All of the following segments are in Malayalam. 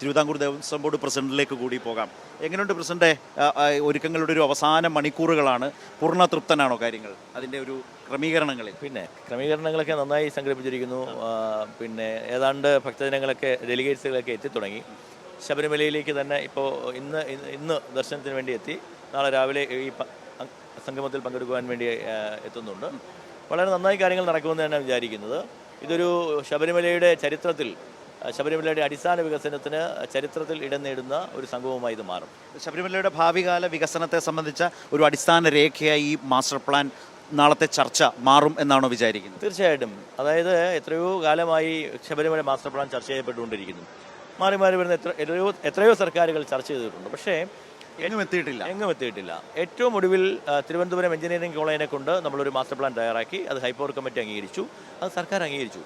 തിരുവിതാംകൂർ ദേവസ്വം ബോർഡ് പ്രസിഡന്റിലേക്ക് കൂടി പോകാം. എങ്ങനെയുണ്ട് പ്രസിഡന്റ്? ഒരുക്കങ്ങളുടെ ഒരു അവസാന മണിക്കൂറുകളാണ്. പൂർണ്ണ തൃപ്തനാണോ കാര്യങ്ങൾ അതിൻ്റെ ഒരു ക്രമീകരണങ്ങളിൽ? പിന്നെ ക്രമീകരണങ്ങളൊക്കെ നന്നായി സംഘടിപ്പിച്ചിരിക്കുന്നു. പിന്നെ ഏതാണ്ട് ഭക്തജനങ്ങളൊക്കെ ഡെലിഗേറ്റ്സുകളൊക്കെ എത്തിത്തുടങ്ങി. ശബരിമലയിലേക്ക് തന്നെ ഇപ്പോൾ ഇന്ന് ദർശനത്തിന് വേണ്ടി എത്തി. നാളെ രാവിലെ ഈ സംഗമത്തിൽ പങ്കെടുക്കുവാൻ വേണ്ടി എത്തുന്നുണ്ട്. വളരെ നന്നായി കാര്യങ്ങൾ നടക്കുമെന്ന് തന്നെ വിചാരിക്കുന്നത്. ഇതൊരു ശബരിമലയുടെ അടിസ്ഥാന വികസനത്തിന് ചരിത്രത്തിൽ ഇടം നേടുന്ന ഒരു സംഗമമായി ഇത് മാറും. ശബരിമലയുടെ ഭാവികാല വികസനത്തെ സംബന്ധിച്ച ഒരു അടിസ്ഥാന രേഖയായി ഈ മാസ്റ്റർ പ്ലാൻ നാളത്തെ ചർച്ച മാറും എന്നാണോ വിചാരിക്കുന്നത്? തീർച്ചയായിട്ടും. അതായത് എത്രയോ കാലമായി ശബരിമല മാസ്റ്റർ പ്ലാൻ ചർച്ച ചെയ്യപ്പെട്ടുകൊണ്ടിരിക്കുന്നു. മാറി വരുന്ന എത്രയോ സർക്കാരുകൾ ചർച്ച ചെയ്തിട്ടുണ്ട്. പക്ഷേ എങ്ങും എത്തിയിട്ടില്ല. ഏറ്റവും ഒടുവിൽ തിരുവനന്തപുരം എഞ്ചിനീയറിംഗ് കോളേജിനെ കൊണ്ട് നമ്മളൊരു മാസ്റ്റർ പ്ലാൻ തയ്യാറാക്കി. അത് ഹൈപ്പവർ കമ്മിറ്റി അംഗീകരിച്ചു. അത് സർക്കാർ അംഗീകരിച്ചു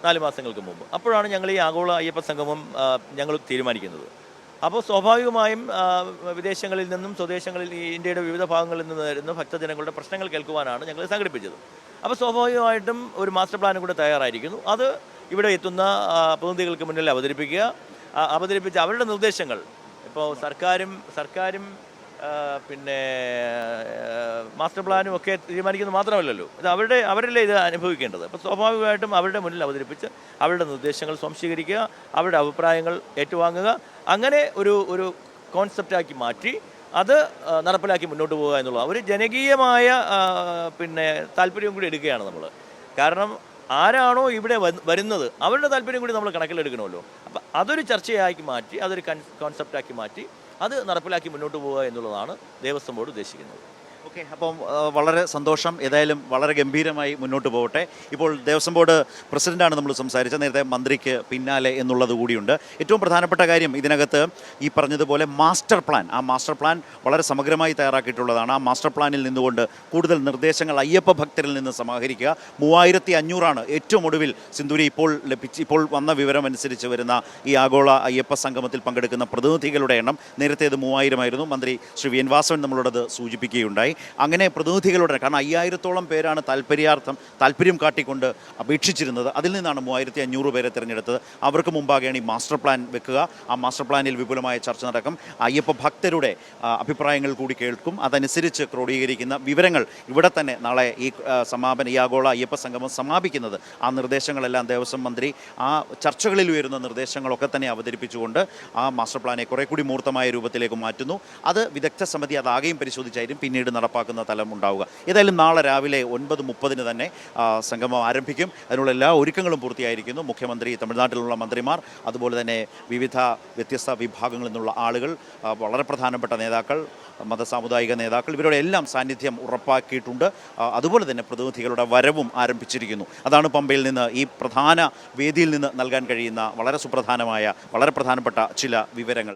4 മാസങ്ങൾക്ക് മുമ്പ്. അപ്പോഴാണ് ഞങ്ങൾ ഈ ആഗോള അയ്യപ്പ സംഗമം ഞങ്ങൾ തീരുമാനിക്കുന്നത്. അപ്പോൾ സ്വാഭാവികമായും വിദേശങ്ങളിൽ നിന്നും സ്വദേശങ്ങളിൽ ഇന്ത്യയുടെ വിവിധ ഭാഗങ്ങളിൽ നിന്ന് വരുന്ന ഭക്തജനങ്ങളുടെ പ്രശ്നങ്ങൾ കേൾക്കുവാനാണ് ഞങ്ങൾ സംഘടിപ്പിച്ചത്. അപ്പോൾ സ്വാഭാവികമായിട്ടും ഒരു മാസ്റ്റർ പ്ലാനും കൂടെ തയ്യാറായിരിക്കുന്നു. അത് ഇവിടെ എത്തുന്ന പ്രതിനിധികൾക്ക് മുന്നിൽ അവതരിപ്പിച്ച് അവരുടെ നിർദ്ദേശങ്ങൾ ഇപ്പോൾ സർക്കാരും പിന്നെ മാസ്റ്റർ പ്ലാനും ഒക്കെ തീരുമാനിക്കുന്നത് മാത്രമല്ലല്ലോ, ഇത് അവരല്ലേ ഇത് അനുഭവിക്കേണ്ടത്. അപ്പോൾ സ്വാഭാവികമായിട്ടും അവരുടെ മുന്നിൽ അവതരിപ്പിച്ച് അവരുടെ നിർദ്ദേശങ്ങൾ സ്വാംശീകരിക്കുക, അവരുടെ അഭിപ്രായങ്ങൾ ഏറ്റുവാങ്ങുക, അങ്ങനെ ഒരു കോൺസെപ്റ്റാക്കി മാറ്റി അത് നടപ്പിലാക്കി മുന്നോട്ട് പോകുക എന്നുള്ളത് ഒരു ജനകീയമായ പിന്നെ താല്പര്യം കൂടി എടുക്കുകയാണ് നമ്മൾ. കാരണം ആരാണോ ഇവിടെ വരുന്നത് അവരുടെ താല്പര്യം കൂടി നമ്മൾ കണക്കിലെടുക്കണമല്ലോ. അപ്പം അതൊരു ചർച്ചയാക്കി മാറ്റി, അതൊരു കോൺസെപ്റ്റാക്കി മാറ്റി അത് നടപ്പിലാക്കി മുന്നോട്ട് പോവുക എന്നുള്ളതാണ് ദേവസ്വം ബോർഡ് ഉദ്ദേശിക്കുന്നത്. ഓക്കെ, അപ്പം വളരെ സന്തോഷം. ഏതായാലും വളരെ ഗംഭീരമായി മുന്നോട്ട് പോകട്ടെ. ഇപ്പോൾ ദേവസ്വം ബോർഡ് പ്രസിഡന്റാണ് നമ്മൾ സംസാരിച്ചത്, നേരത്തെ മന്ത്രിക്ക് പിന്നാലെ എന്നുള്ളത് കൂടിയുണ്ട്. ഏറ്റവും പ്രധാനപ്പെട്ട കാര്യം ഇതിനകത്ത് ഈ പറഞ്ഞതുപോലെ മാസ്റ്റർ പ്ലാൻ വളരെ സമഗ്രമായി തയ്യാറാക്കിയിട്ടുള്ളതാണ്. ആ മാസ്റ്റർ പ്ലാനിൽ നിന്നുകൊണ്ട് കൂടുതൽ നിർദ്ദേശങ്ങൾ അയ്യപ്പ ഭക്തരിൽ നിന്ന് സമാഹരിക്കുക. 3500 ഏറ്റവും ഒടുവിൽ സിന്ദൂരി ഇപ്പോൾ വന്ന വിവരം അനുസരിച്ച് വരുന്ന ഈ ആഗോള അയ്യപ്പ സംഗമത്തിൽ പങ്കെടുക്കുന്ന പ്രതിനിധികളുടെ എണ്ണം. നേരത്തെ ഇത് 3000 മന്ത്രി ശ്രീ വി എൻ വാസവൻ നമ്മളോടത് സൂചിപ്പിക്കുകയുണ്ടായി. അങ്ങനെ പ്രതിനിധികളുടെ, കാരണം 5000-ഓളം പേരാണ് താല്പര്യം കാട്ടിക്കൊണ്ട് അപേക്ഷിച്ചിരുന്നത്. അതിൽ നിന്നാണ് 3500 പേരെ തിരഞ്ഞെടുത്തത്. അവർക്ക് മുമ്പാകെയാണ് ഈ മാസ്റ്റർ പ്ലാൻ വെക്കുക. ആ മാസ്റ്റർ പ്ലാനിൽ വിപുലമായ ചർച്ച നടക്കും. അയ്യപ്പ ഭക്തരുടെ അഭിപ്രായങ്ങൾ കൂടി കേൾക്കും. അതനുസരിച്ച് ക്രോഡീകരിക്കുന്ന വിവരങ്ങൾ ഇവിടെ തന്നെ നാളെ ഈ ആഗോള അയ്യപ്പ സംഗമം സമാപിക്കുന്നത് ആ നിർദ്ദേശങ്ങളെല്ലാം ദേവസ്വം മന്ത്രി ആ ചർച്ചകളിൽ ഉയരുന്ന നിർദ്ദേശങ്ങളൊക്കെ തന്നെ അവതരിപ്പിച്ചുകൊണ്ട് ആ മാസ്റ്റർ പ്ലാനെ കുറെ കൂടി മൂർത്തമായ രൂപത്തിലേക്ക് മാറ്റുന്നു. അത് വിദഗ്ധ സമിതി അതാകെയും പരിശോധിച്ചായിരിക്കും പിന്നീട് നടപ്പാക്കുന്ന തലം ഉണ്ടാവുക. ഏതായാലും നാളെ രാവിലെ 9:30 തന്നെ സംഗമം ആരംഭിക്കും. അതിനുള്ള എല്ലാ ഒരുക്കങ്ങളും പൂർത്തിയായിരിക്കുന്നു. മുഖ്യമന്ത്രി, തമിഴ്നാട്ടിലുള്ള മന്ത്രിമാർ, അതുപോലെ തന്നെ വ്യത്യസ്ത വിഭാഗങ്ങളിൽ നിന്നുള്ള ആളുകൾ, വളരെ പ്രധാനപ്പെട്ട നേതാക്കൾ, മതസാമുദായിക നേതാക്കൾ, ഇവരുടെ എല്ലാം സാന്നിധ്യം ഉറപ്പാക്കിയിട്ടുണ്ട്. അതുപോലെ തന്നെ പ്രതിനിധികളുടെ വരവും ആരംഭിച്ചിരിക്കുന്നു. അതാണ് പമ്പയിൽ നിന്ന് ഈ പ്രധാന വേദിയിൽ നിന്ന് നൽകാൻ കഴിയുന്ന വളരെ സുപ്രധാനമായ, വളരെ പ്രധാനപ്പെട്ട ചില വിവരങ്ങൾ.